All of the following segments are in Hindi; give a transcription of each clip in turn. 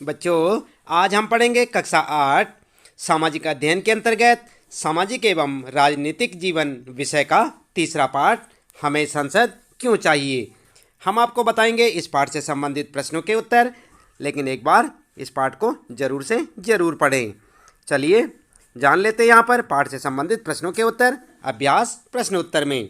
बच्चों, आज हम पढ़ेंगे कक्षा 8 सामाजिक अध्ययन के अंतर्गत सामाजिक एवं राजनीतिक जीवन विषय का तीसरा पाठ, हमें संसद क्यों चाहिए। हम आपको बताएंगे इस पाठ से संबंधित प्रश्नों के उत्तर, लेकिन एक बार इस पाठ को जरूर से जरूर पढ़ें। चलिए जान लेते हैं यहाँ पर पाठ से संबंधित प्रश्नों के उत्तर। अभ्यास प्रश्न उत्तर में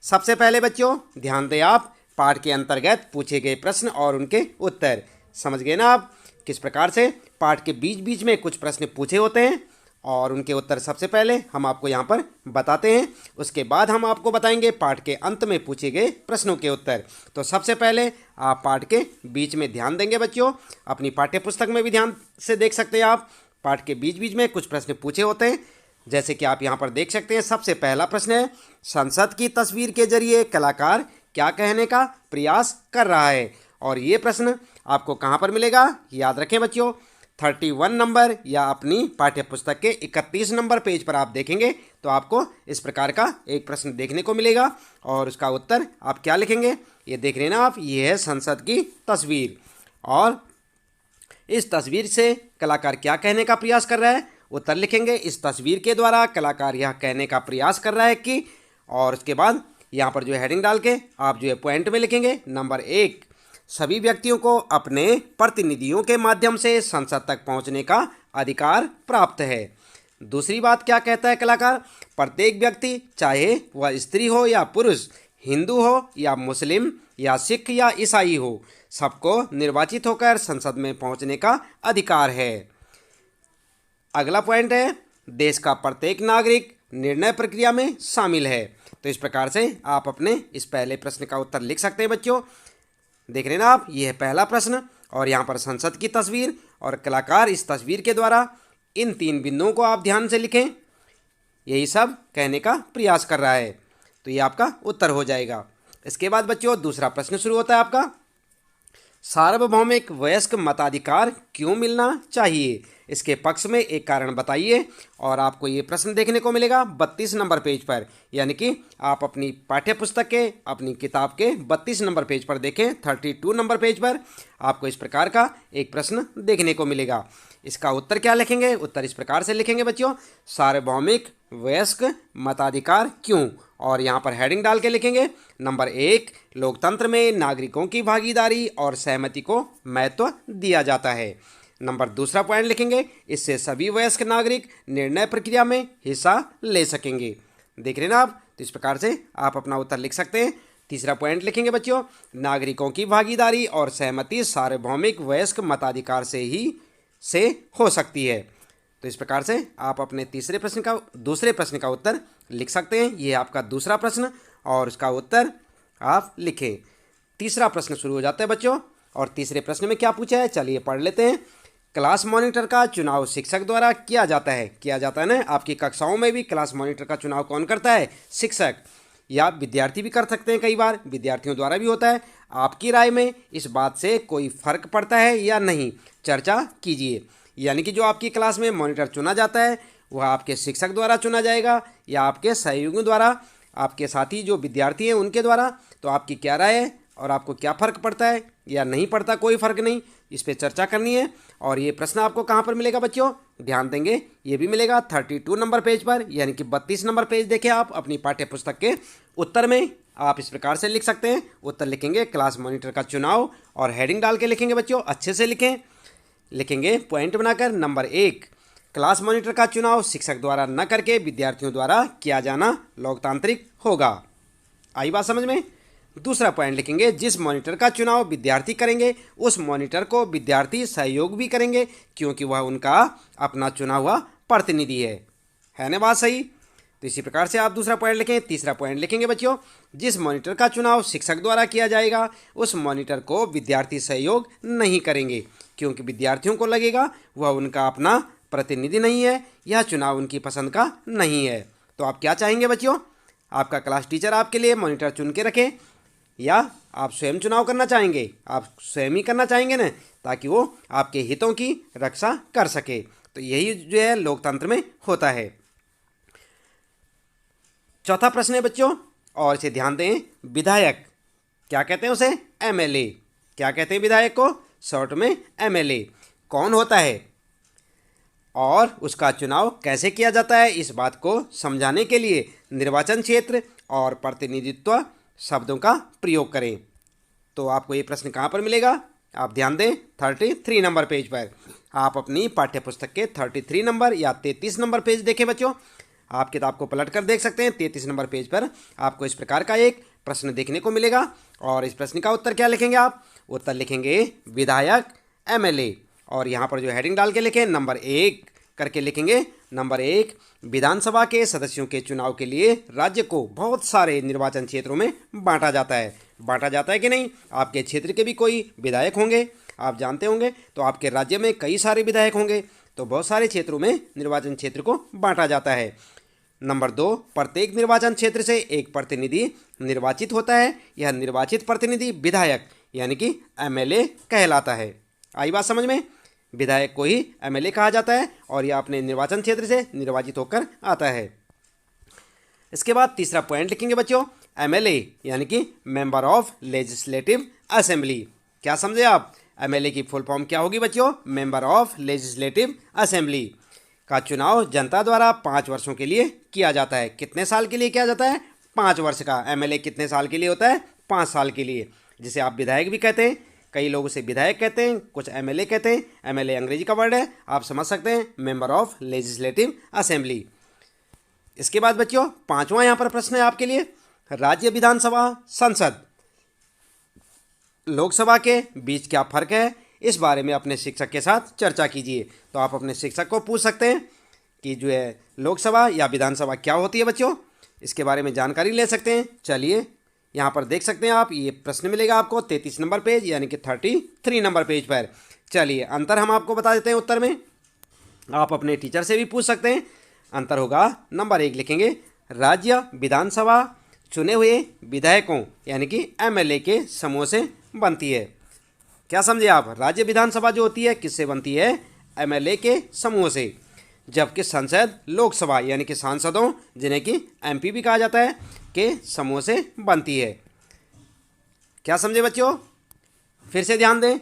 सबसे पहले बच्चों ध्यान दें, आप पाठ के अंतर्गत पूछे गए प्रश्न और उनके उत्तर समझ गए ना। आप किस प्रकार से पाठ के बीच बीच में कुछ प्रश्न पूछे होते हैं और उनके उत्तर सबसे पहले हम आपको यहाँ पर बताते हैं, उसके बाद हम आपको बताएंगे पाठ के अंत में पूछे गए प्रश्नों के उत्तर। तो सबसे पहले आप पाठ के बीच में ध्यान देंगे बच्चों, अपनी पाठ्य पुस्तक में भी ध्यान से देख सकते हैं आप। पाठ के बीच बीच में कुछ प्रश्न पूछे होते हैं, जैसे कि आप यहाँ पर देख सकते हैं। सबसे पहला प्रश्न है, संसद की तस्वीर के जरिए कलाकार क्या कहने का प्रयास कर रहा है। और ये प्रश्न आपको कहाँ पर मिलेगा, याद रखें बच्चों, 31 नंबर या अपनी पाठ्य पुस्तक के 31 नंबर पेज पर आप देखेंगे तो आपको इस प्रकार का एक प्रश्न देखने को मिलेगा और उसका उत्तर आप क्या लिखेंगे, ये देख रहे हैं ना आप, ये है संसद की तस्वीर। और इस तस्वीर से कलाकार क्या कहने का प्रयास कर रहा है, उत्तर लिखेंगे इस तस्वीर के द्वारा कलाकार यह कहने का प्रयास कर रहा है कि, और उसके बाद यहाँ पर जो है हेडिंग डाल के आप जो है पॉइंट में लिखेंगे नंबर 1, सभी व्यक्तियों को अपने प्रतिनिधियों के माध्यम से संसद तक पहुंचने का अधिकार प्राप्त है। दूसरी बात क्या कहता है कलाकार, प्रत्येक व्यक्ति चाहे वह स्त्री हो या पुरुष, हिंदू हो या मुस्लिम या सिख या ईसाई हो, सबको निर्वाचित होकर संसद में पहुंचने का अधिकार है। अगला पॉइंट है, देश का प्रत्येक नागरिक निर्णय प्रक्रिया में शामिल है। तो इस प्रकार से आप अपने इस पहले प्रश्न का उत्तर लिख सकते हैं बच्चों। देख रहे हैं ना आप, ये है पहला प्रश्न और यहाँ पर संसद की तस्वीर और कलाकार इस तस्वीर के द्वारा इन 3 बिंदुओं को आप ध्यान से लिखें, यही सब कहने का प्रयास कर रहा है। तो ये आपका उत्तर हो जाएगा। इसके बाद बच्चों दूसरा प्रश्न शुरू होता है आपका, सार्वभौमिक वयस्क मताधिकार क्यों मिलना चाहिए, इसके पक्ष में एक कारण बताइए। और आपको ये प्रश्न देखने को मिलेगा 32 नंबर पेज पर, यानी कि आप अपनी पाठ्य पुस्तक के अपनी किताब के 32 नंबर पेज पर देखें, 32 नंबर पेज पर आपको इस प्रकार का एक प्रश्न देखने को मिलेगा। इसका उत्तर क्या लिखेंगे, उत्तर इस प्रकार से लिखेंगे बच्चों, सार्वभौमिक वयस्क मताधिकार क्यों, और यहाँ पर हेडिंग डाल के लिखेंगे नंबर 1, लोकतंत्र में नागरिकों की भागीदारी और सहमति को महत्व दिया जाता है। नंबर दूसरा पॉइंट लिखेंगे, इससे सभी वयस्क नागरिक निर्णय प्रक्रिया में हिस्सा ले सकेंगे। देख रहे हैं ना आप, तो इस प्रकार से आप अपना उत्तर लिख सकते हैं। तीसरा पॉइंट लिखेंगे बच्चों, नागरिकों की भागीदारी और सहमति सार्वभौमिक वयस्क मताधिकार से हो सकती है। तो इस प्रकार से आप अपने दूसरे प्रश्न का उत्तर लिख सकते हैं। ये आपका दूसरा प्रश्न और उसका उत्तर आप लिखें। तीसरा प्रश्न शुरू हो जाता है बच्चों, और तीसरे प्रश्न में क्या पूछा है, चलिए पढ़ लेते हैं। क्लास मॉनिटर का चुनाव शिक्षक द्वारा किया जाता है ना। आपकी कक्षाओं में भी क्लास मॉनिटर का चुनाव कौन करता है, शिक्षक, या विद्यार्थी भी कर सकते हैं, कई बार विद्यार्थियों द्वारा भी होता है। आपकी राय में इस बात से कोई फर्क पड़ता है या नहीं, चर्चा कीजिए। यानी कि जो आपकी क्लास में मॉनिटर चुना जाता है वह आपके शिक्षक द्वारा चुना जाएगा या आपके सहयोगियों द्वारा, आपके साथी जो विद्यार्थी हैं उनके द्वारा। तो आपकी क्या राय है और आपको क्या फ़र्क पड़ता है या नहीं पड़ता, कोई फ़र्क नहीं, इस पर चर्चा करनी है। और ये प्रश्न आपको कहाँ पर मिलेगा बच्चों, ध्यान देंगे, ये भी मिलेगा 32 नंबर पेज पर, यानी कि 32 नंबर पेज देखें आप अपनी पाठ्य पुस्तक के। उत्तर में आप इस प्रकार से लिख सकते हैं, उत्तर लिखेंगे क्लास मॉनिटर का चुनाव और हेडिंग डाल के लिखेंगे बच्चों, अच्छे से लिखेंगे पॉइंट बनाकर। नंबर 1, क्लास मॉनिटर का चुनाव शिक्षक द्वारा न करके विद्यार्थियों द्वारा किया जाना लोकतांत्रिक होगा। आई बात समझ में। दूसरा पॉइंट लिखेंगे, जिस मॉनिटर का चुनाव विद्यार्थी करेंगे उस मॉनिटर को विद्यार्थी सहयोग भी करेंगे क्योंकि वह उनका अपना चुना हुआ प्रतिनिधि है ना बात सही। तो इसी प्रकार से आप दूसरा पॉइंट लिखें। तीसरा पॉइंट लिखेंगे बच्चों, जिस मॉनिटर का चुनाव शिक्षक द्वारा किया जाएगा उस मॉनिटर को विद्यार्थी सहयोग नहीं करेंगे क्योंकि विद्यार्थियों को लगेगा वह उनका अपना प्रतिनिधि नहीं है, यह चुनाव उनकी पसंद का नहीं है। तो आप क्या चाहेंगे बच्चों, आपका क्लास टीचर आपके लिए मॉनिटर चुन के रखे या आप स्वयं चुनाव करना चाहेंगे, आप स्वयं ही करना चाहेंगे ना, ताकि वो आपके हितों की रक्षा कर सके। तो यही जो है लोकतंत्र में होता है। चौथा प्रश्न है बच्चों, और इसे ध्यान दें, विधायक क्या कहते हैं उसे, एमएलए। क्या कहते हैं विधायक को, शॉर्ट में एमएलए। कौन होता है और उसका चुनाव कैसे किया जाता है, इस बात को समझाने के लिए निर्वाचन क्षेत्र और प्रतिनिधित्व शब्दों का प्रयोग करें। तो आपको ये प्रश्न कहाँ पर मिलेगा, आप ध्यान दें 33 नंबर पेज पर। आप अपनी पाठ्यपुस्तक के 33 नंबर या 33 नंबर पेज देखें बच्चों। आप किताब को पलट कर देख सकते हैं। 33 नंबर पेज पर आपको इस प्रकार का एक प्रश्न देखने को मिलेगा और इस प्रश्न का उत्तर क्या लिखेंगे आप, उत्तर लिखेंगे विधायक, एमएलए, और यहाँ पर जो हेडिंग डाल के लिखें नंबर 1 करके लिखेंगे। नंबर 1, विधानसभा के सदस्यों के चुनाव के लिए राज्य को बहुत सारे निर्वाचन क्षेत्रों में बांटा जाता है। बांटा जाता है कि नहीं, आपके क्षेत्र के भी कोई विधायक होंगे, आप जानते होंगे, तो आपके राज्य में कई सारे विधायक होंगे, तो बहुत सारे क्षेत्रों में निर्वाचन क्षेत्र को बांटा जाता है। नंबर 2, प्रत्येक निर्वाचन क्षेत्र से एक प्रतिनिधि निर्वाचित होता है। यह निर्वाचित प्रतिनिधि विधायक यानी कि एमएलए कहलाता है। आई बात समझ में, विधायक को ही एमएलए कहा जाता है और यह अपने निर्वाचन क्षेत्र से निर्वाचित होकर आता है। इसके बाद तीसरा पॉइंट लिखेंगे बच्चों, एमएलए यानी कि मेंबर ऑफ लेजिस्लेटिव असेंबली। क्या समझे आप, एमएलए की फुल फॉर्म क्या होगी बच्चों, मेंबर ऑफ लेजिस्लेटिव असेंबली का चुनाव जनता द्वारा 5 वर्षों के लिए किया जाता है। कितने साल के लिए किया जाता है, 5 वर्ष का। एमएलए कितने साल के लिए होता है, 5 साल के लिए, जिसे आप विधायक भी कहते हैं। कई लोग उसे विधायक कहते हैं, कुछ एमएलए कहते हैं। एमएलए अंग्रेजी का वर्ड है, आप समझ सकते हैं, मेंबर ऑफ लेजिस्लेटिव असेंबली। इसके बाद बच्चों 5वां यहाँ पर प्रश्न है आपके लिए, राज्य विधानसभा, संसद, लोकसभा के बीच क्या फर्क है, इस बारे में अपने शिक्षक के साथ चर्चा कीजिए। तो आप अपने शिक्षक को पूछ सकते हैं कि जो है लोकसभा या विधानसभा क्या होती है बच्चों, इसके बारे में जानकारी ले सकते हैं। चलिए यहाँ पर देख सकते हैं आप, ये प्रश्न मिलेगा आपको 33 नंबर पेज यानी कि 33 नंबर पेज पर। चलिए अंतर हम आपको बता देते हैं उत्तर में, आप अपने टीचर से भी पूछ सकते हैं। अंतर होगा, नंबर 1 लिखेंगे, राज्य विधानसभा चुने हुए विधायकों यानी कि एमएलए के समूह से बनती है। क्या समझे आप, राज्य विधानसभा जो होती है किससे बनती है, एमएलए के समूह से, जबकि संसद लोकसभा यानी कि सांसदों, जिन्हें कि एमपी भी कहा जाता है, के समूह से बनती है। क्या समझे बच्चों, फिर से ध्यान दें,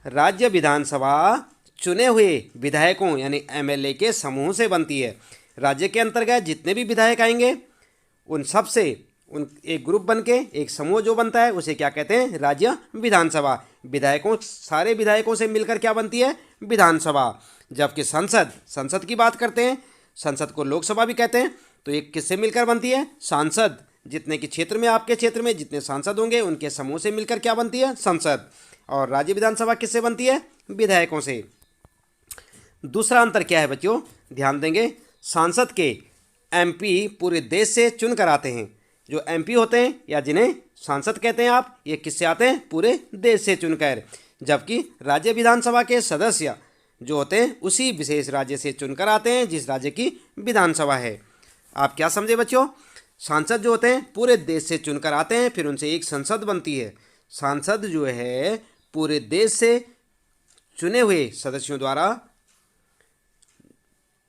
राज्य विधानसभा चुने हुए विधायकों यानी एमएलए के समूह से बनती है। राज्य के अंतर्गत जितने भी विधायक आएंगे उन सब से उन एक ग्रुप बन के एक समूह जो बनता है उसे क्या कहते हैं, राज्य विधानसभा। विधायकों, सारे विधायकों से मिलकर क्या बनती है, विधानसभा। जबकि संसद की बात करते हैं, संसद को लोकसभा भी कहते हैं, तो एक किससे मिलकर बनती है, सांसद। जितने के क्षेत्र में, आपके क्षेत्र में जितने सांसद होंगे उनके समूह से मिलकर क्या बनती है, संसद। और राज्य विधानसभा किससे बनती है, विधायकों से। दूसरा अंतर क्या है बच्चों, ध्यान देंगे, सांसद के एमपी पूरे देश से चुन कर आते हैं। जो एमपी होते हैं या जिन्हें सांसद कहते हैं आप, ये किससे आते हैं, पूरे देश से चुनकर। जबकि राज्य विधानसभा के सदस्य जो होते हैं उसी विशेष राज्य से चुनकर आते हैं जिस राज्य की विधानसभा है। आप क्या समझे बच्चों, सांसद जो होते हैं पूरे देश से चुनकर आते हैं, फिर उनसे एक संसद बनती है। सांसद जो है पूरे देश से चुने हुए सदस्यों द्वारा,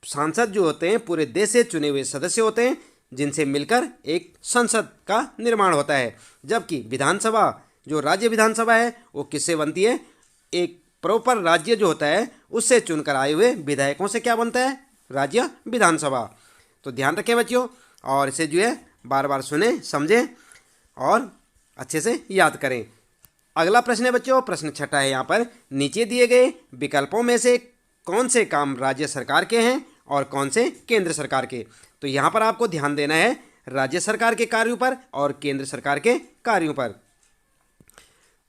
सांसद जो होते हैं पूरे देश से चुने हुए सदस्य होते हैं जिनसे मिलकर एक संसद का निर्माण होता है। जबकि विधानसभा जो राज्य विधानसभा है वो किससे बनती है, एक प्रॉपर राज्य जो होता है उससे चुनकर आए हुए विधायकों से क्या बनता है, राज्य विधानसभा। तो ध्यान रखें बच्चों और इसे जो है बार बार सुने, समझें और अच्छे से याद करें। अगला प्रश्न है बच्चों, प्रश्न 6 है यहाँ पर, नीचे दिए गए विकल्पों में से कौन से काम राज्य सरकार के हैं और कौन से केंद्र सरकार के। तो यहाँ पर आपको ध्यान देना है राज्य सरकार के कार्यों पर और केंद्र सरकार के कार्यों पर।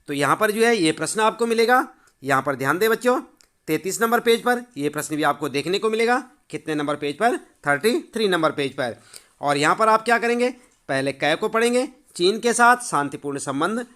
तो यहाँ पर जो है ये प्रश्न आपको मिलेगा, यहाँ पर ध्यान दें बच्चों, 33 नंबर पेज पर ये प्रश्न भी आपको देखने को मिलेगा। कितने नंबर पेज पर, 33 नंबर पेज पर। और यहाँ पर आप क्या करेंगे, पहले क को पढ़ेंगे, चीन के साथ शांतिपूर्ण संबंध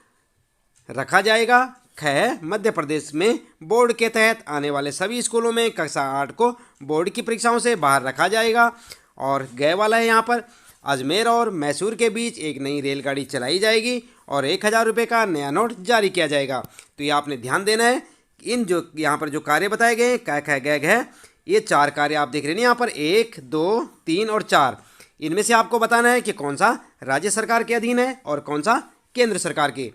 रखा जाएगा। ख, मध्य प्रदेश में बोर्ड के तहत आने वाले सभी स्कूलों में कक्षा 8 को बोर्ड की परीक्षाओं से बाहर रखा जाएगा। और गए वाला है यहाँ पर, अजमेर और मैसूर के बीच एक नई रेलगाड़ी चलाई जाएगी और 1000 रुपये का नया नोट जारी किया जाएगा। तो ये आपने ध्यान देना है, इन जो यहाँ पर जो कार्य बताए गए क, ख, ग, घ, ये 4 कार्य आप देख रहे हैं यहाँ पर, 1, 2, 3 और 4। इनमें से आपको बताना है कि कौन सा राज्य सरकार के अधीन है और कौन सा केंद्र सरकार के।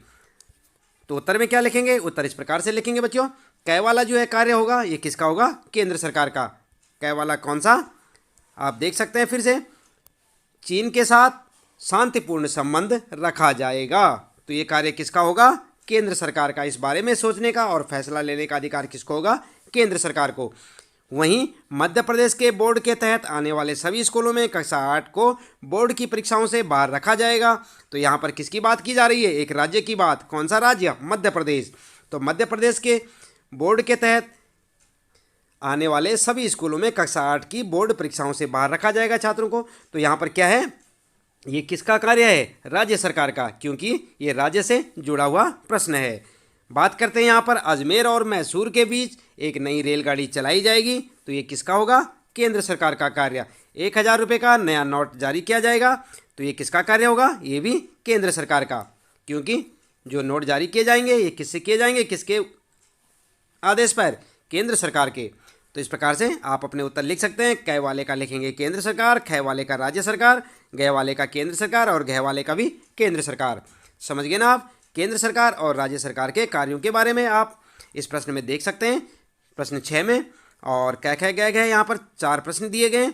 तो उत्तर में क्या लिखेंगे, उत्तर इस प्रकार से लिखेंगे बच्चों, कै वाला जो है कार्य होगा ये किसका होगा? केंद्र सरकार का। कै वाला कौन सा? आप देख सकते हैं फिर से, चीन के साथ शांतिपूर्ण संबंध रखा जाएगा। तो ये कार्य किसका होगा? केंद्र सरकार का। इस बारे में सोचने का और फैसला लेने का अधिकार किसको होगा? केंद्र सरकार को। वहीं मध्य प्रदेश के बोर्ड के तहत आने वाले सभी स्कूलों में कक्षा 8 को बोर्ड की परीक्षाओं से बाहर रखा जाएगा। तो यहाँ पर किसकी बात की जा रही है? एक राज्य की बात। कौन सा राज्य? मध्य प्रदेश। तो मध्य प्रदेश के बोर्ड के तहत आने वाले सभी स्कूलों में कक्षा 8 की बोर्ड परीक्षाओं से बाहर रखा जाएगा छात्रों को। तो यहाँ पर क्या है? ये किसका कार्य है? राज्य सरकार का, क्योंकि ये राज्य से जुड़ा हुआ प्रश्न है। बात करते हैं यहाँ पर अजमेर और मैसूर के बीच एक नई रेलगाड़ी चलाई जाएगी। तो ये किसका होगा? केंद्र सरकार का कार्य। 1000 रुपये का नया नोट जारी किया जाएगा। तो ये किसका कार्य होगा? ये भी केंद्र सरकार का, क्योंकि जो नोट जारी किए जाएंगे ये किससे किए जाएंगे? किसके आदेश पर? केंद्र सरकार के। तो इस प्रकार से आप अपने उत्तर लिख सकते हैं। कै वाले का लिखेंगे केंद्र सरकार, खे वाले का राज्य सरकार, गै वाले का केंद्र सरकार और घै वाले का भी केंद्र सरकार। समझ गए ना आप? केंद्र सरकार और राज्य सरकार के कार्यों के बारे में आप इस प्रश्न में देख सकते हैं, प्रश्न 6 में। और कै खे गै घै यहाँ पर 4 प्रश्न दिए गए हैं,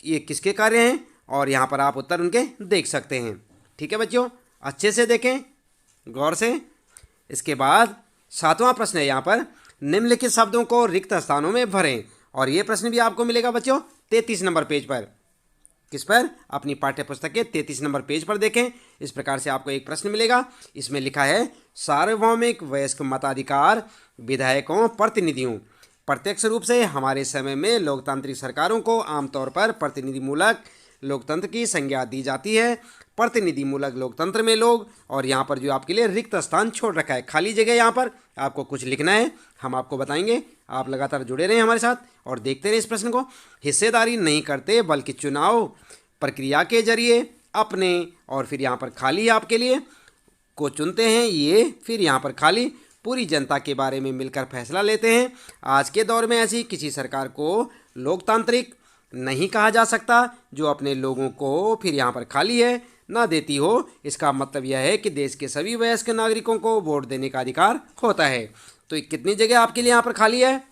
ये किसके कार्य हैं और यहाँ पर आप उत्तर उनके देख सकते हैं। ठीक है बच्चों, अच्छे से देखें गौर से। इसके बाद 7वां प्रश्न है यहाँ पर, निम्नलिखित शब्दों को रिक्त स्थानों में भरें। और ये प्रश्न भी आपको मिलेगा बच्चों 33 नंबर पेज पर। किस पर? अपनी पाठ्य पुस्तक के 33 नंबर पेज पर देखें। इस प्रकार से आपको एक प्रश्न मिलेगा, इसमें लिखा है सार्वभौमिक वयस्क मताधिकार विधायकों प्रतिनिधियों। प्रत्यक्ष रूप से हमारे समय में लोकतांत्रिक सरकारों को आमतौर पर प्रतिनिधिमूलक लोकतंत्र की संज्ञा दी जाती है। प्रतिनिधिमूलक लोकतंत्र में लोग, और यहाँ पर जो आपके लिए रिक्त स्थान छोड़ रखा है, खाली जगह, यहाँ पर आपको कुछ लिखना है, हम आपको बताएंगे। आप लगातार जुड़े रहें हमारे साथ और देखते रहें इस प्रश्न को। हिस्सेदारी नहीं करते बल्कि चुनाव प्रक्रिया के जरिए अपने, और फिर यहाँ पर खाली आपके लिए को चुनते हैं ये, फिर यहाँ पर खाली पूरी जनता के बारे में मिलकर फैसला लेते हैं। आज के दौर में ऐसी किसी सरकार को लोकतांत्रिक नहीं कहा जा सकता जो अपने लोगों को, फिर यहाँ पर खाली है, ना देती हो। इसका मतलब यह है कि देश के सभी वयस्क नागरिकों को वोट देने का अधिकार होता है। तो कितनी जगह आपके लिए यहाँ पर खाली है?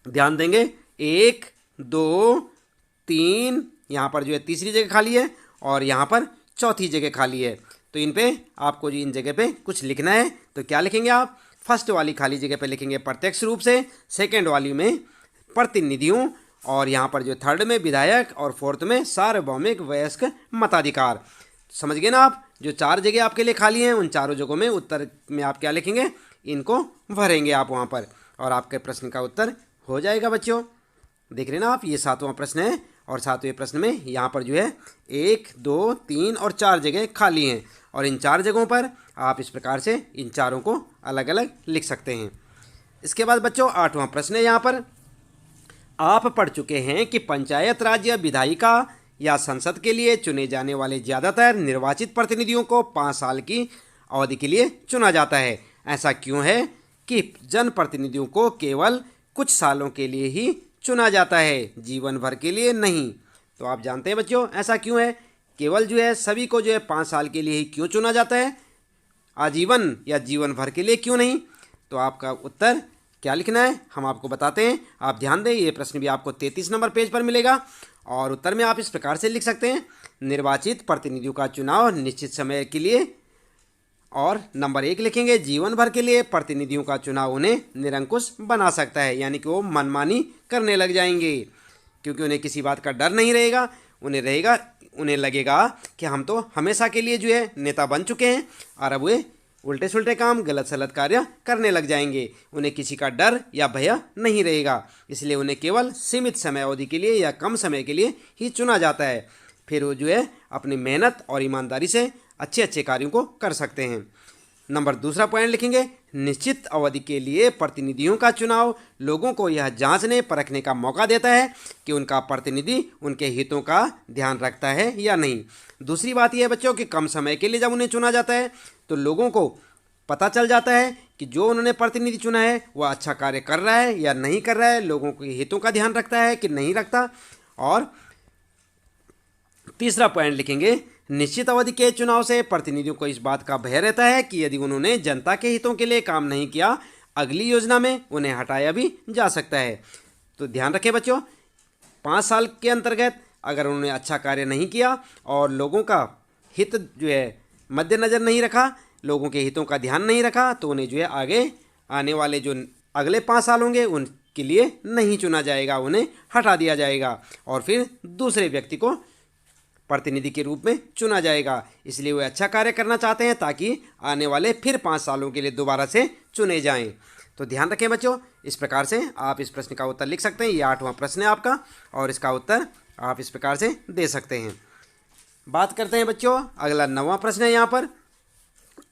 ध्यान देंगे, 1 2 3, यहाँ पर जो है तीसरी जगह खाली है और यहाँ पर चौथी जगह खाली है। तो इन पे आपको जो इन जगह पे कुछ लिखना है। तो क्या लिखेंगे आप? फर्स्ट वाली खाली जगह पे लिखेंगे प्रत्यक्ष रूप से, सेकेंड वाली में प्रतिनिधियों, और यहाँ पर जो थर्ड में विधायक, और फोर्थ में सार्वभौमिक वयस्क मताधिकार। समझ गए ना आप? जो 4 जगह आपके लिए खाली हैं उन चारों जगहों में उत्तर में आप क्या लिखेंगे? इनको भरेंगे आप वहाँ पर, और आपके प्रश्न का उत्तर हो जाएगा बच्चों। देख रहे ना आप, ये 7वां प्रश्न है और 7वें प्रश्न में यहाँ पर जो है 1 2 3 और 4 जगह खाली हैं, और इन 4 जगहों पर आप इस प्रकार से इन चारों को अलग अलग लिख सकते हैं। इसके बाद बच्चों 8वां प्रश्न है यहाँ पर, आप पढ़ चुके हैं कि पंचायत राज या विधायिका या संसद के लिए चुने जाने वाले ज़्यादातर निर्वाचित प्रतिनिधियों को 5 साल की अवधि के लिए चुना जाता है। ऐसा क्यों है कि जनप्रतिनिधियों को केवल कुछ सालों के लिए ही चुना जाता है, जीवन भर के लिए नहीं? तो आप जानते हैं बच्चों ऐसा क्यों है? केवल जो है सभी को जो है 5 साल के लिए ही क्यों चुना जाता है, आजीवन या जीवन भर के लिए क्यों नहीं? तो आपका उत्तर क्या लिखना है हम आपको बताते हैं। आप ध्यान दें, ये प्रश्न भी आपको 33 नंबर पेज पर मिलेगा, और उत्तर में आप इस प्रकार से लिख सकते हैं, निर्वाचित प्रतिनिधियों का चुनाव निश्चित समय के लिए, और नंबर 1 लिखेंगे जीवन भर के लिए प्रतिनिधियों का चुनाव उन्हें निरंकुश बना सकता है, यानी कि वो मनमानी करने लग जाएंगे, क्योंकि उन्हें किसी बात का डर नहीं रहेगा। उन्हें लगेगा कि हम तो हमेशा के लिए जो है नेता बन चुके हैं, और अब वे उल्टे सुल्टे काम, गलत सलत कार्य करने लग जाएंगे। उन्हें किसी का डर या भय नहीं रहेगा, इसलिए उन्हें केवल सीमित समय अवधि के लिए या कम समय के लिए ही चुना जाता है। फिर वो जो है अपनी मेहनत और ईमानदारी से अच्छे अच्छे कार्यों को कर सकते हैं। नंबर 2 पॉइंट लिखेंगे, निश्चित अवधि के लिए प्रतिनिधियों का चुनाव लोगों को यह जांचने परखने का मौका देता है कि उनका प्रतिनिधि उनके हितों का ध्यान रखता है या नहीं। दूसरी बात यह है बच्चों कि कम समय के लिए जब उन्हें चुना जाता है तो लोगों को पता चल जाता है कि जो उन्होंने प्रतिनिधि चुना है वह अच्छा कार्य कर रहा है या नहीं कर रहा है, लोगों के हितों का ध्यान रखता है कि नहीं रखता। और 3 पॉइंट लिखेंगे, निश्चित अवधि के चुनाव से प्रतिनिधियों को इस बात का भय रहता है कि यदि उन्होंने जनता के हितों के लिए काम नहीं किया, अगली योजना में उन्हें हटाया भी जा सकता है। तो ध्यान रखें बच्चों, 5 साल के अंतर्गत अगर उन्होंने अच्छा कार्य नहीं किया और लोगों का हित जो है मद्देनज़र नहीं रखा, लोगों के हितों का ध्यान नहीं रखा, तो उन्हें जो है आगे आने वाले जो अगले 5 साल होंगे उनके लिए नहीं चुना जाएगा, उन्हें हटा दिया जाएगा और फिर दूसरे व्यक्ति को प्रतिनिधि के रूप में चुना जाएगा। इसलिए वे अच्छा कार्य करना चाहते हैं ताकि आने वाले फिर 5 सालों के लिए दोबारा से चुने जाएं। तो ध्यान रखें बच्चों, इस प्रकार से आप इस प्रश्न का उत्तर लिख सकते हैं। ये 8वां प्रश्न है आपका और इसका उत्तर आप इस प्रकार से दे सकते हैं। बात करते हैं बच्चों, अगला 9वां प्रश्न है। यहाँ पर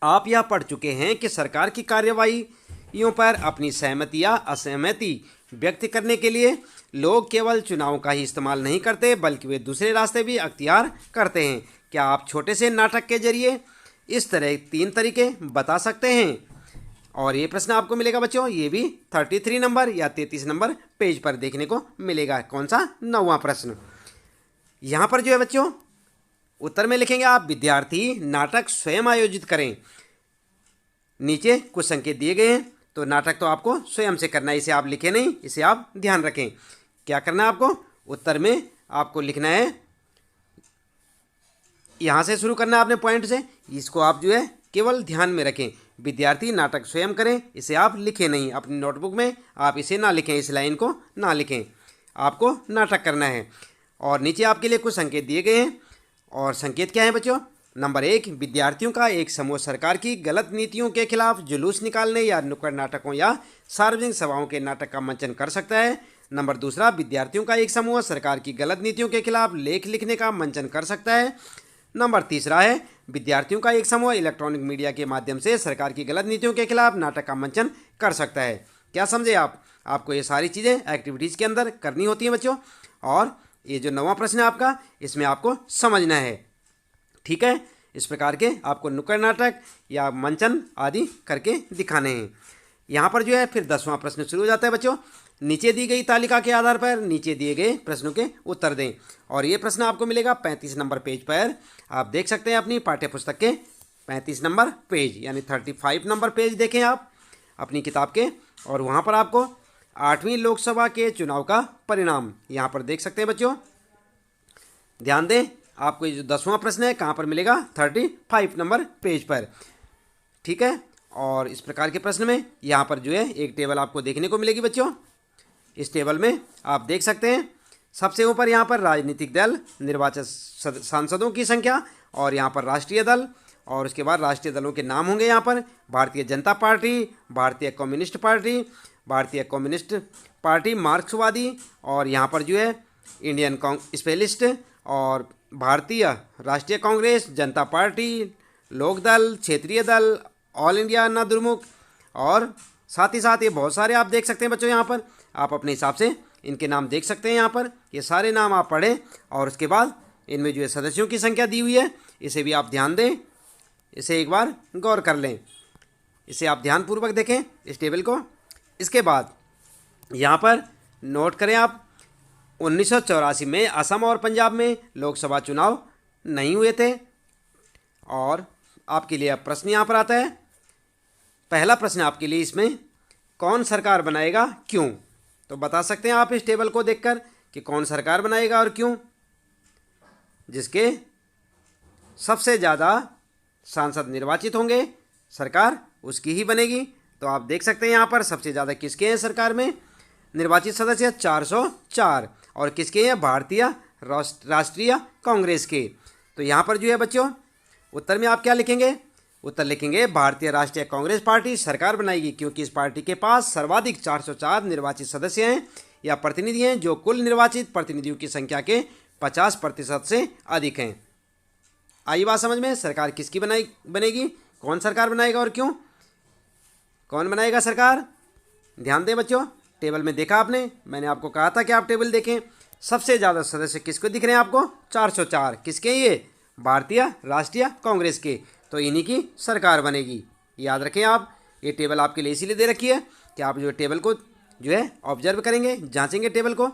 आप यह पढ़ चुके हैं कि सरकार की कार्यवाहियों पर अपनी सहमति या असहमति व्यक्त करने के लिए लोग केवल चुनाव का ही इस्तेमाल नहीं करते बल्कि वे दूसरे रास्ते भी अख्तियार करते हैं। क्या आप छोटे से नाटक के जरिए इस तरह 3 तरीके बता सकते हैं? और ये प्रश्न आपको मिलेगा बच्चों, ये भी 33 नंबर या 33 नंबर पेज पर देखने को मिलेगा। कौन सा? 9वां प्रश्न। यहाँ पर जो है बच्चों उत्तर में लिखेंगे आप, विद्यार्थी नाटक स्वयं आयोजित करें। नीचे कुछ संकेत दिए गए हैं, तो नाटक तो आपको स्वयं से करना है, इसे आप लिखें नहीं, इसे आप ध्यान रखें। क्या करना है आपको? उत्तर में आपको लिखना है, यहाँ से शुरू करना है आपने पॉइंट से, इसको आप जो है केवल ध्यान में रखें। विद्यार्थी नाटक स्वयं करें, इसे आप लिखें नहीं, अपनी नोटबुक में आप इसे ना लिखें, इस लाइन को ना लिखें, आपको नाटक करना है। और नीचे आपके लिए कुछ संकेत दिए गए हैं, और संकेत क्या है बच्चों? नंबर 1, विद्यार्थियों का एक समूह सरकार की गलत नीतियों के खिलाफ जुलूस निकालने या नुक्कड़ नाटकों या सार्वजनिक सभाओं के नाटक का मंचन कर सकता है। नंबर 2, विद्यार्थियों का एक समूह सरकार की गलत नीतियों के खिलाफ लेख लिखने का मंचन कर सकता है। नंबर 3 है, विद्यार्थियों का एक समूह इलेक्ट्रॉनिक मीडिया के माध्यम से सरकार की गलत नीतियों के खिलाफ नाटक का मंचन कर सकता है। क्या समझे आप? आपको ये सारी चीज़ें एक्टिविटीज़ के अंदर करनी होती हैं बच्चों, और ये जो 9वां प्रश्न है आपका, इसमें आपको समझना है। ठीक है, इस प्रकार के आपको नुक्कड़ नाटक या मंचन आदि करके दिखाने हैं। यहाँ पर जो है फिर 10वां प्रश्न शुरू हो जाता है बच्चों। नीचे दी गई तालिका के आधार पर नीचे दिए गए प्रश्नों के उत्तर दें। और ये प्रश्न आपको मिलेगा 35 नंबर पेज पर। आप देख सकते हैं अपनी पाठ्य पुस्तक के 35 नंबर पेज, यानी 35 नंबर पेज देखें आप अपनी किताब के, और वहाँ पर आपको 8वीं लोकसभा के चुनाव का परिणाम यहाँ पर देख सकते हैं बच्चों। ध्यान दें, आपको ये जो 10वां प्रश्न है कहाँ पर मिलेगा? 35 नंबर पेज पर। ठीक है, और इस प्रकार के प्रश्न में यहाँ पर जो है एक टेबल आपको देखने को मिलेगी बच्चों। इस टेबल में आप देख सकते हैं सबसे ऊपर यहाँ पर राजनीतिक दल, निर्वाचित सांसदों की संख्या, और यहाँ पर राष्ट्रीय दल, और उसके बाद राष्ट्रीय दलों के नाम होंगे यहाँ पर भारतीय जनता पार्टी, भारतीय कम्युनिस्ट पार्टी, भारतीय कम्युनिस्ट पार्टी मार्क्सवादी, और यहाँ पर जो है इंडियन स्पेशलिस्ट, और भारतीय राष्ट्रीय कांग्रेस, जनता पार्टी, लोकदल, क्षेत्रीय दल, ऑल इंडिया अन्ना द्रमुक, और साथ ही साथ ये बहुत सारे आप देख सकते हैं बच्चों। यहाँ पर आप अपने हिसाब से इनके नाम देख सकते हैं। यहाँ पर ये सारे नाम आप पढ़ें, और उसके बाद इनमें जो है सदस्यों की संख्या दी हुई है, इसे भी आप ध्यान दें, इसे एक बार गौर कर लें, इसे आप ध्यानपूर्वक देखें इस टेबल को। इसके बाद यहाँ पर नोट करें आप, 1984 में असम और पंजाब में लोकसभा चुनाव नहीं हुए थे। और आपके लिए अब प्रश्न यहाँ पर आता है। पहला प्रश्न आपके लिए इसमें, कौन सरकार बनाएगा, क्यों? तो बता सकते हैं आप इस टेबल को देखकर कि कौन सरकार बनाएगा और क्यों। जिसके सबसे ज़्यादा सांसद निर्वाचित होंगे, सरकार उसकी ही बनेगी। तो आप देख सकते हैं यहाँ पर सबसे ज़्यादा किसके हैं सरकार में निर्वाचित सदस्य? 404। और किसके हैं? भारतीय राष्ट्रीय कांग्रेस के। तो यहाँ पर जो है बच्चों उत्तर में आप क्या लिखेंगे? उत्तर लिखेंगे भारतीय राष्ट्रीय कांग्रेस पार्टी सरकार बनाएगी, क्योंकि इस पार्टी के पास सर्वाधिक 404 निर्वाचित सदस्य हैं या प्रतिनिधि हैं, जो कुल निर्वाचित प्रतिनिधियों की संख्या के 50% से अधिक हैं। आई बात समझ में? सरकार किसकी बनेगी, कौन सरकार बनाएगा और क्यों? कौन बनाएगा सरकार? ध्यान दें बच्चों, टेबल में देखा आपने, मैंने आपको कहा था कि आप टेबल देखें। सबसे ज़्यादा सदस्य किसको दिख रहे हैं आपको? 404। किसके? ये भारतीय राष्ट्रीय कांग्रेस के। तो इन्हीं की सरकार बनेगी। याद रखें आप, ये टेबल आपके लिए इसीलिए दे रखी है कि आप जो टेबल को जो है ऑब्जर्व करेंगे, जांचेंगे टेबल को।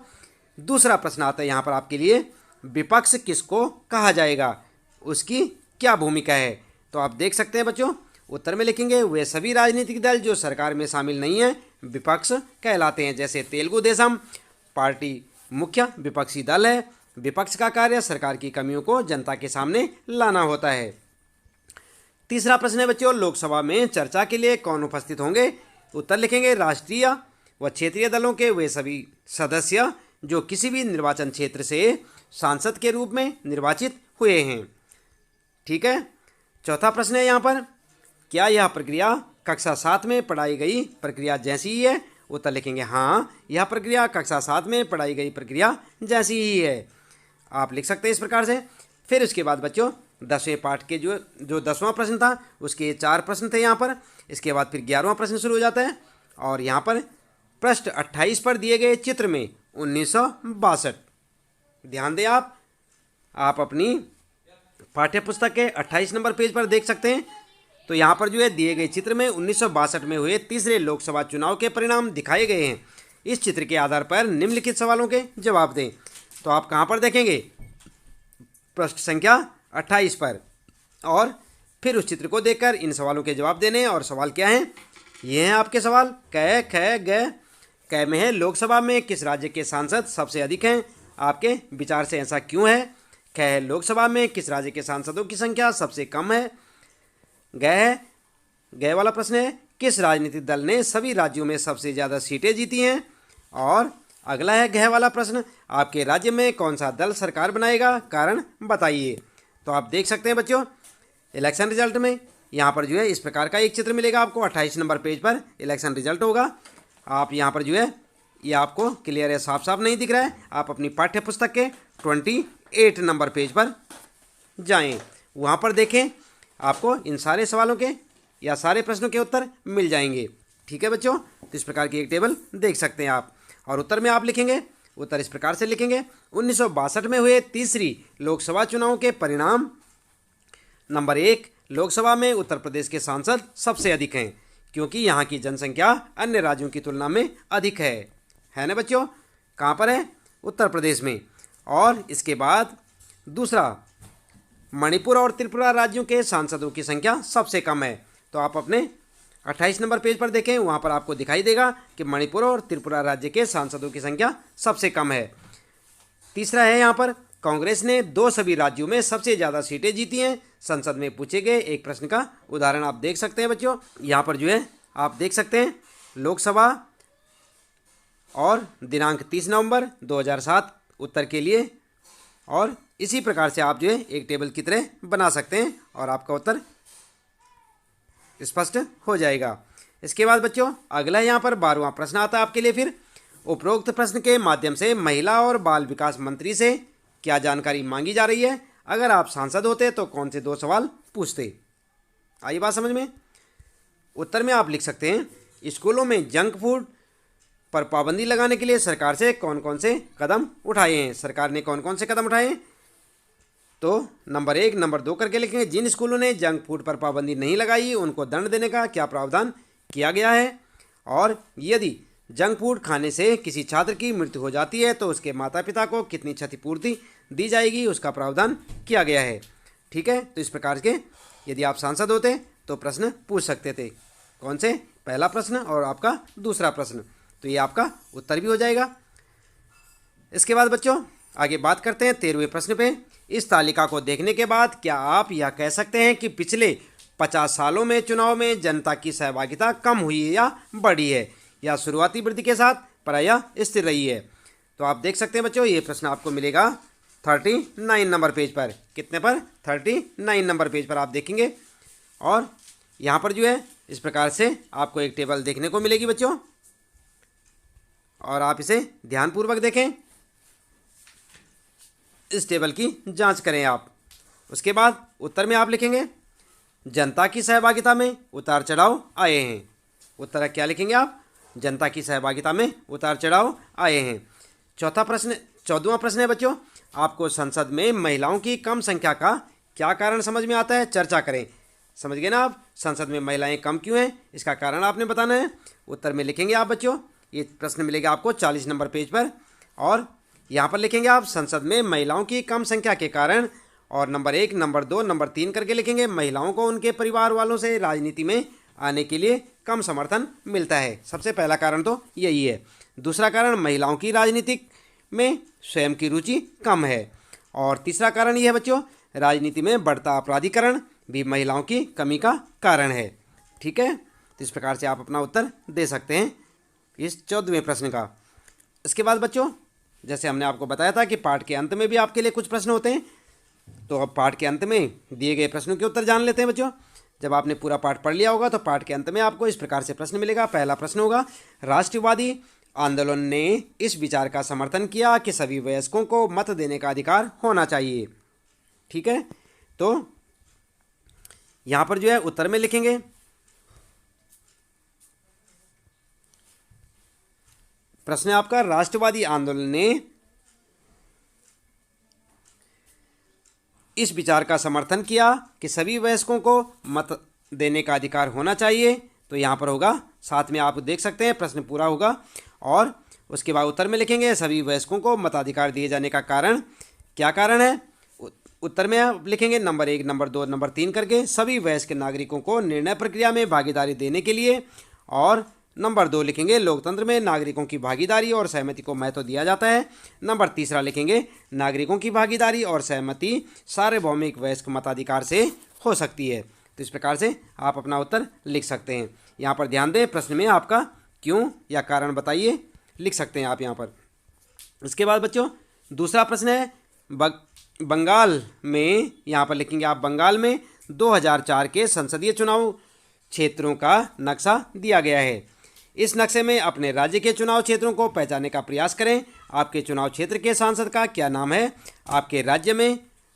दूसरा प्रश्न आता है यहाँ पर आपके लिए, विपक्ष किसको कहा जाएगा, उसकी क्या भूमिका है? तो आप देख सकते हैं बच्चों, उत्तर में लिखेंगे वे सभी राजनीतिक दल जो सरकार में शामिल नहीं हैं विपक्ष कहलाते हैं। जैसे तेलुगु देशम पार्टी मुख्य विपक्षी दल है। विपक्ष का कार्य सरकार की कमियों को जनता के सामने लाना होता है। तीसरा प्रश्न है बच्चों, लोकसभा में चर्चा के लिए कौन उपस्थित होंगे? उत्तर लिखेंगे राष्ट्रीय व क्षेत्रीय दलों के वे सभी सदस्य जो किसी भी निर्वाचन क्षेत्र से सांसद के रूप में निर्वाचित हुए हैं। ठीक है। चौथा प्रश्न है यहाँ पर, क्या यह प्रक्रिया कक्षा 7 में पढ़ाई गई प्रक्रिया जैसी ही है? उत्तर लिखेंगे हाँ, यह प्रक्रिया कक्षा 7 में पढ़ाई गई प्रक्रिया जैसी ही है। आप लिख सकते हैं इस प्रकार से। फिर उसके बाद बच्चों 10वें पाठ के जो 10वां प्रश्न था उसके 4 प्रश्न थे यहाँ पर। इसके बाद फिर 11वां प्रश्न शुरू हो जाता है और यहाँ पर पृष्ठ 28 पर दिए गए चित्र में 1962, ध्यान दें आप अपनी पाठ्य पुस्तक के 28 नंबर पेज पर देख सकते हैं। तो यहाँ पर जो है दिए गए चित्र में 1962 में हुए तीसरे लोकसभा चुनाव के परिणाम दिखाए गए हैं। इस चित्र के आधार पर निम्नलिखित सवालों के जवाब दें। तो आप कहाँ पर देखेंगे? पृष्ठ संख्या 28 पर। और फिर उस चित्र को देखकर इन सवालों के जवाब देने। और सवाल क्या हैं? ये हैं आपके सवाल। क, ख, ग। क में है लोकसभा में किस राज्य के सांसद सबसे अधिक हैं? आपके विचार से ऐसा क्यों है? ख है लोकसभा में किस राज्य के सांसदों की संख्या सबसे कम है? ग वाला प्रश्न है किस राजनीतिक दल ने सभी राज्यों में सबसे ज़्यादा सीटें जीती हैं? और अगला है घ वाला प्रश्न, आपके राज्य में कौन सा दल सरकार बनाएगा, कारण बताइए। तो आप देख सकते हैं बच्चों इलेक्शन रिजल्ट में यहाँ पर जो है इस प्रकार का एक चित्र मिलेगा आपको। 28 नंबर पेज पर इलेक्शन रिजल्ट होगा। आप यहाँ पर जो है ये आपको क्लियर है, साफ साफ नहीं दिख रहा है। आप अपनी पाठ्य पुस्तक के 28 नंबर पेज पर जाएं, वहाँ पर देखें, आपको इन सारे सवालों के या सारे प्रश्नों के उत्तर मिल जाएंगे। ठीक है बच्चों, तो इस प्रकार की एक टेबल देख सकते हैं आप। और उत्तर में आप लिखेंगे, उत्तर इस प्रकार से लिखेंगे 1962 में हुए तीसरी लोकसभा चुनाव के परिणाम। नंबर 1, लोकसभा में उत्तर प्रदेश के सांसद सबसे अधिक हैं क्योंकि यहाँ की जनसंख्या अन्य राज्यों की तुलना में अधिक है ना बच्चों? कहाँ पर है? उत्तर प्रदेश में। और इसके बाद दूसरा, मणिपुर और त्रिपुरा राज्यों के सांसदों की संख्या सबसे कम है। तो आप अपने 28 नंबर पेज पर देखें, वहाँ पर आपको दिखाई देगा कि मणिपुर और त्रिपुरा राज्य के सांसदों की संख्या सबसे कम है। तीसरा है यहाँ पर, कांग्रेस ने 2 सभी राज्यों में सबसे ज़्यादा सीटें जीती हैं। संसद में पूछे गए एक प्रश्न का उदाहरण आप देख सकते हैं बच्चों। यहाँ पर जो है आप देख सकते हैं लोकसभा और दिनांक 30 नवंबर 2007 उत्तर के लिए। और इसी प्रकार से आप जो है एक टेबल की तरह बना सकते हैं और आपका उत्तर स्पष्ट हो जाएगा। इसके बाद बच्चों अगला यहाँ पर 12वां प्रश्न आता है आपके लिए। फिर उपरोक्त प्रश्न के माध्यम से महिला और बाल विकास मंत्री से क्या जानकारी मांगी जा रही है? अगर आप सांसद होते तो कौन से 2 सवाल पूछते? आई बात समझ में? उत्तर में आप लिख सकते हैं स्कूलों में जंक फूड पर पाबंदी लगाने के लिए सरकार से कौन कौन से कदम उठाए हैं? सरकार ने कौन कौन से कदम उठाए हैं? तो नंबर 1, नंबर 2 करके लिखेंगे। जिन स्कूलों ने जंक फूड पर पाबंदी नहीं लगाई उनको दंड देने का क्या प्रावधान किया गया है? और यदि जंक फूड खाने से किसी छात्र की मृत्यु हो जाती है तो उसके माता पिता को कितनी क्षतिपूर्ति दी जाएगी, उसका प्रावधान किया गया है। ठीक है, तो इस प्रकार के यदि आप सांसद होते तो प्रश्न पूछ सकते थे। कौन से? पहला प्रश्न और आपका दूसरा प्रश्न। तो ये आपका उत्तर भी हो जाएगा। इसके बाद बच्चों आगे बात करते हैं 13वें प्रश्न पे। इस तालिका को देखने के बाद क्या आप यह कह सकते हैं कि पिछले 50 सालों में चुनाव में जनता की सहभागिता कम हुई है या बढ़ी है, या शुरुआती वृद्धि के साथ प्रायः स्थिर रही है? तो आप देख सकते हैं बच्चों ये प्रश्न आपको मिलेगा 39 नंबर पेज पर। कितने पर? 39 नंबर पेज पर आप देखेंगे। और यहाँ पर जो है इस प्रकार से आपको एक टेबल देखने को मिलेगी बच्चों, और आप इसे ध्यानपूर्वक देखें, इस टेबल की जांच करें आप। उसके बाद उत्तर में आप लिखेंगे जनता की सहभागिता में उतार चढ़ाव आए हैं। उत्तर क्या लिखेंगे आप? जनता की सहभागिता में उतार चढ़ाव आए हैं। 14वां प्रश्न है बच्चों, आपको संसद में महिलाओं की कम संख्या का क्या कारण समझ में आता है? चर्चा करें। समझ गए ना आप? संसद में महिलाएं कम क्यों हैं, इसका कारण आपने बताना है। उत्तर में लिखेंगे आप बच्चों, ये प्रश्न मिलेगा आपको 40 नंबर पेज पर। और यहाँ पर लिखेंगे आप संसद में महिलाओं की कम संख्या के कारण और नंबर 1, नंबर 2, नंबर 3 करके लिखेंगे। महिलाओं को उनके परिवार वालों से राजनीति में आने के लिए कम समर्थन मिलता है। सबसे पहला कारण तो यही है। दूसरा कारण, महिलाओं की राजनीतिक में स्वयं की रुचि कम है। और तीसरा कारण यह है बच्चों, राजनीति में बढ़ता अपराधीकरण भी महिलाओं की कमी का कारण है। ठीक है, तो इस प्रकार से आप अपना उत्तर दे सकते हैं इस 14वें प्रश्न का। इसके बाद बच्चों, जैसे हमने आपको बताया था कि पाठ के अंत में भी आपके लिए कुछ प्रश्न होते हैं, तो अब पाठ के अंत में दिए गए प्रश्नों के उत्तर जान लेते हैं बच्चों। जब आपने पूरा पाठ पढ़ लिया होगा तो पाठ के अंत में आपको इस प्रकार से प्रश्न मिलेगा। पहला प्रश्न होगा, राष्ट्रवादी आंदोलन ने इस विचार का समर्थन किया कि सभी वयस्कों को मत देने का अधिकार होना चाहिए। ठीक है, तो यहाँ पर जो है उत्तर में लिखेंगे प्रश्न है आपका, राष्ट्रवादी आंदोलन ने इस विचार का समर्थन किया कि सभी वयस्कों को मत देने का अधिकार होना चाहिए। तो यहाँ पर होगा, साथ में आप देख सकते हैं प्रश्न पूरा होगा और उसके बाद उत्तर में लिखेंगे सभी वयस्कों को मताधिकार दिए जाने का कारण क्या कारण है। उत्तर में आप लिखेंगे नंबर 1, नंबर 2, नंबर 3 करके सभी वयस्क नागरिकों को निर्णय प्रक्रिया में भागीदारी देने के लिए। और नंबर 2 लिखेंगे लोकतंत्र में नागरिकों की भागीदारी और सहमति को महत्व दिया जाता है। नंबर 3 लिखेंगे नागरिकों की भागीदारी और सहमति सार्वभौमिक वयस्क मताधिकार से हो सकती है। तो इस प्रकार से आप अपना उत्तर लिख सकते हैं। यहाँ पर ध्यान दें, प्रश्न में आपका क्यों या कारण बताइए लिख सकते हैं आप यहाँ पर। इसके बाद बच्चों दूसरा प्रश्न है, बंगाल में, यहाँ पर लिखेंगे आप बंगाल में 2004 के संसदीय चुनाव क्षेत्रों का नक्शा दिया गया है। इस नक्शे में अपने राज्य के चुनाव क्षेत्रों को पहचानने का प्रयास करें। आपके चुनाव क्षेत्र के सांसद का क्या नाम है? आपके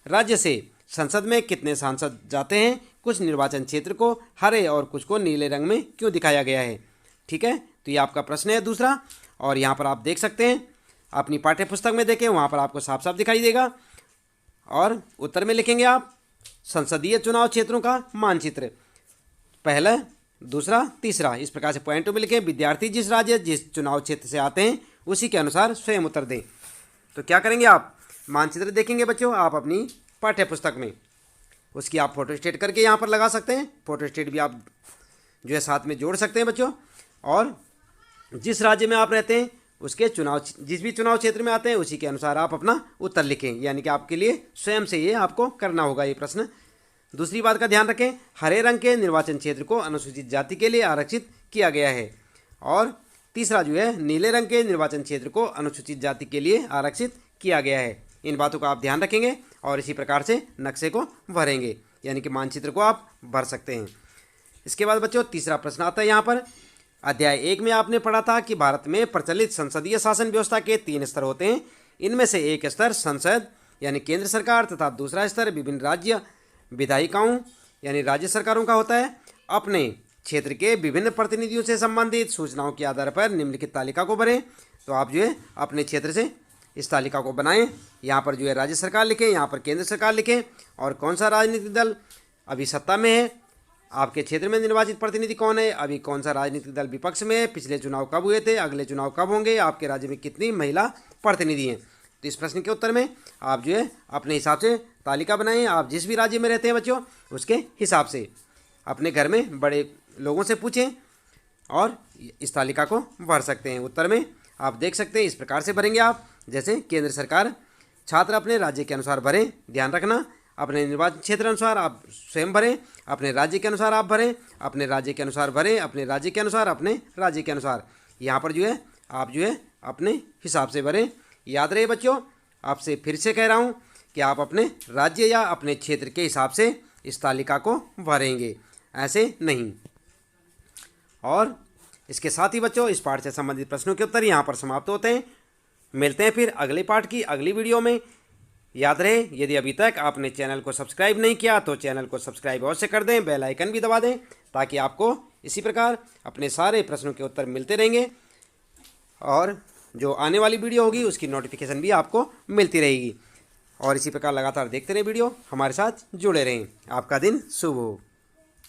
राज्य से संसद में कितने सांसद जाते हैं? कुछ निर्वाचन क्षेत्र को हरे और कुछ को नीले रंग में क्यों दिखाया गया है? ठीक है, तो ये आपका प्रश्न है दूसरा। और यहाँ पर आप देख सकते हैं, अपनी पाठ्य पुस्तक में देखें, वहाँ पर आपको साफ साफ दिखाई देगा। और उत्तर में लिखेंगे आप संसदीय चुनाव क्षेत्रों का मानचित्र, पहला, दूसरा, तीसरा, इस प्रकार से पॉइंट में लिखें। विद्यार्थी जिस राज्य जिस चुनाव क्षेत्र से आते हैं उसी के अनुसार स्वयं उत्तर दें। तो क्या करेंगे आप, मानचित्र देखेंगे बच्चों आप अपनी पाठ्य पुस्तक में, उसकी आप फोटो स्टेट करके यहाँ पर लगा सकते हैं। फोटो स्टेट भी आप जो है साथ में जोड़ सकते हैं बच्चों। और जिस राज्य में आप रहते हैं उसके जिस भी चुनाव क्षेत्र में आते हैं उसी के अनुसार आप अपना उत्तर लिखें, यानी कि आपके लिए स्वयं से ये आपको करना होगा ये प्रश्न। दूसरी बात का ध्यान रखें, हरे रंग के निर्वाचन क्षेत्र को अनुसूचित जाति के लिए आरक्षित किया गया है। और तीसरा जो है, नीले रंग के निर्वाचन क्षेत्र को अनुसूचित जाति के लिए आरक्षित किया गया है। इन बातों को आप ध्यान रखेंगे और इसी प्रकार से नक्शे को भरेंगे, यानी कि मानचित्र को आप भर सकते हैं। इसके बाद बच्चों तीसरा प्रश्न आता है यहाँ पर, अध्याय 1 में आपने पढ़ा था कि भारत में प्रचलित संसदीय शासन व्यवस्था के 3 स्तर होते हैं। इनमें से एक स्तर संसद यानी केंद्र सरकार तथा दूसरा स्तर विभिन्न राज्य विधायिकाओं यानी राज्य सरकारों का होता है। अपने क्षेत्र के विभिन्न प्रतिनिधियों से संबंधित सूचनाओं के आधार पर निम्नलिखित तालिका को भरें। तो आप जो है अपने क्षेत्र से इस तालिका को बनाएं। यहाँ पर जो है राज्य सरकार लिखें, यहाँ पर केंद्र सरकार लिखें और कौन सा राजनीतिक दल अभी सत्ता में है, आपके क्षेत्र में निर्वाचित प्रतिनिधि कौन है, अभी कौन सा राजनीतिक दल विपक्ष में है, पिछले चुनाव कब हुए थे, अगले चुनाव कब होंगे, आपके राज्य में कितनी महिला प्रतिनिधि हैं। तो इस प्रश्न के उत्तर में आप जो है अपने हिसाब से तालिका बनाएं। आप जिस भी राज्य में रहते हैं बच्चों उसके हिसाब से अपने घर में बड़े लोगों से पूछें और इस तालिका को भर सकते हैं। उत्तर में आप देख सकते हैं इस प्रकार से भरेंगे आप, जैसे केंद्र सरकार, छात्र अपने राज्य के अनुसार भरें, ध्यान रखना अपने निर्वाचन क्षेत्र अनुसार आप स्वयं भरें, अपने राज्य के अनुसार आप भरें, अपने राज्य के अनुसार भरें, अपने राज्य के अनुसार, अपने राज्य के अनुसार। यहाँ पर जो है आप जो है अपने हिसाब से भरें। याद रहे बच्चों, आपसे फिर से कह रहा हूँ कि आप अपने राज्य या अपने क्षेत्र के हिसाब से इस तालिका को भरेंगे, ऐसे नहीं। और इसके साथ ही बच्चों इस पाठ से संबंधित प्रश्नों के उत्तर यहाँ पर समाप्त होते हैं। मिलते हैं फिर अगले पाठ की अगली वीडियो में। याद रहे, यदि अभी तक आपने चैनल को सब्सक्राइब नहीं किया तो चैनल को सब्सक्राइब अवश्य कर दें, बेल आइकन भी दबा दें ताकि आपको इसी प्रकार अपने सारे प्रश्नों के उत्तर मिलते रहेंगे और जो आने वाली वीडियो होगी उसकी नोटिफिकेशन भी आपको मिलती रहेगी। और इसी प्रकार लगातार देखते रहें वीडियो, हमारे साथ जुड़े रहें। आपका दिन शुभ हो।